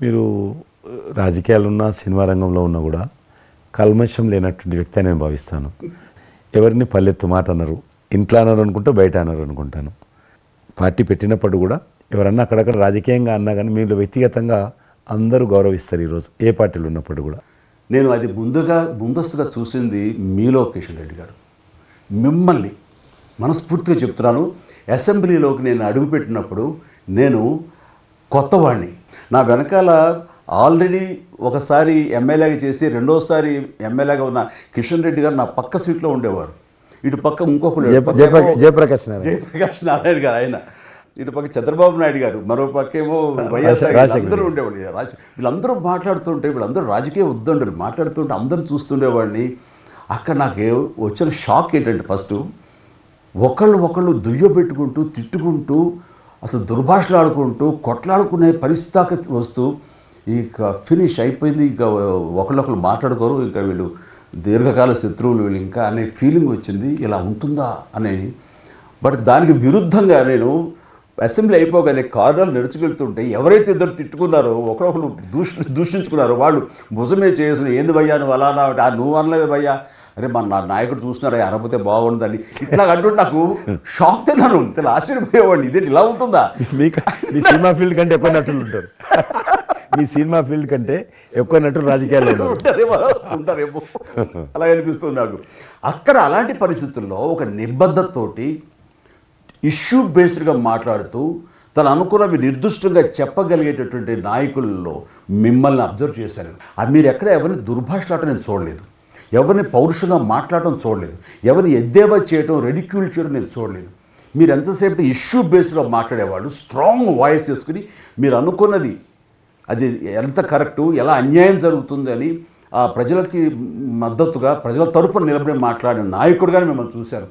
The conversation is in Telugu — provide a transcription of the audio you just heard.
మీరు రాజకీయాలున్నా సినిమా రంగంలో ఉన్నా కూడా కల్మషం లేనటువంటి వ్యక్తి అని నేను భావిస్తాను. ఎవరిని పల్లెత్తు మాట అన్నారు, ఇంట్లో అన్నారు అనుకుంటే బయట అన్నారు అనుకుంటాను. పార్టీ పెట్టినప్పుడు కూడా ఎవరన్నా అక్కడక్కడ రాజకీయంగా అన్నా కానీ మీరు వ్యక్తిగతంగా అందరూ గౌరవిస్తారు ఈరోజు ఏ పార్టీలు ఉన్నప్పుడు కూడా. నేను అది ముందస్తుగా చూసింది మీలో కిషన్ రెడ్డి గారు. మిమ్మల్ని మనస్ఫూర్తిగా చెప్తున్నాను, అసెంబ్లీలోకి నేను అడుగుపెట్టినప్పుడు నేను కొత్తవాడిని. నా వెనకాల ఆల్రెడీ ఒకసారి ఎమ్మెల్యేగా చేసి రెండోసారి ఎమ్మెల్యేగా ఉన్న కిషన్ రెడ్డి గారు నా పక్క సీట్లో ఉండేవారు. ఇటు పక్క ఇంకొకరు జయప్రకాష్ నారాయణ గారు, ఆయన ఇటు పక్క చంద్రబాబు నాయుడు గారు, మరో పక్కేమో వైఎస్ఆర్ అందరూ ఉండేవాళ్ళు. వీళ్ళందరూ మాట్లాడుతుంటే, వీళ్ళందరూ రాజకీయ ఉద్దండులు మాట్లాడుతుంటే అందరూ చూస్తుండేవాడిని. అక్కడ నాకు వచ్చిన షాక్ ఏంటంటే, ఫస్ట్ ఒకళ్ళు దుయ్యబెట్టుకుంటూ తిట్టుకుంటూ అసలు దుర్భాషలు ఆడుకుంటూ కొట్లాడుకునే పరిస్థితి వస్తూ ఇక ఫినిష్ అయిపోయింది, ఇంకా ఒకళ్ళు మాట్లాడుకోరు, ఇంకా వీళ్ళు దీర్ఘకాల శత్రువులు వీళ్ళు ఇంకా అనే ఫీలింగ్ వచ్చింది. ఇలా ఉంటుందా అనేది. బట్ దానికి విరుద్ధంగా నేను అసెంబ్లీ అయిపోగానే కారులో నడుచుకెళ్తుంటే ఎవరైతే ఇద్దరు తిట్టుకున్నారో ఒకరొకరు దూషించుకున్నారో వాళ్ళు భుజమే చేసిన ఏంది భయ్యా నువ్వు అలా నువ్వు అనలేదు భయ్యా, అరే నా నాయకుడు చూస్తున్నారా అనకపోతే బాగుండదని ఇట్లా అంటుంటే నాకు షాక్ తిన్నాను. చాలా ఆశ్చర్యపోయేవాడిని, ఇదేంటి ఇలా ఉంటుందా. మీ సినిమా ఫీల్డ్ కంటే ఎక్కువ నటులు ఉంటారు, మీ సినిమా ఫీల్డ్ కంటే ఎక్కువ నటులు రాజకీయాల్లో ఉంటారేమో అలా అనిపిస్తుంది నాకు. అక్కడ అలాంటి పరిస్థితుల్లో ఒక నిబద్ధతతోటి ఇష్యూ బేస్డ్గా మాట్లాడుతూ తను అనుకున్నవి నిర్దిష్టంగా చెప్పగలిగేటటువంటి నాయకుల్లో మిమ్మల్ని అబ్జర్వ్ చేశాను. మీరు ఎక్కడ ఎవరిని దుర్భాషలాట నేను చూడలేదు, ఎవరిని పౌరుషంగా మాట్లాడటం చూడలేదు, ఎవరిని ఎద్దేవా చేయడం రెడిక్యూల్ చేయడం నేను చూడలేదు. మీరు ఎంతసేపు ఇష్యూ బేస్డ్గా మాట్లాడేవాళ్ళు, స్ట్రాంగ్ వాయిస్ చేసుకుని మీరు అనుకున్నది అది ఎంత కరెక్టు, ఎలా అన్యాయం జరుగుతుంది అని ఆ ప్రజలకి మద్దతుగా ప్రజల తరపున నిలబడి మాట్లాడిన నాయకుడిగానే మిమ్మల్ని చూశారు.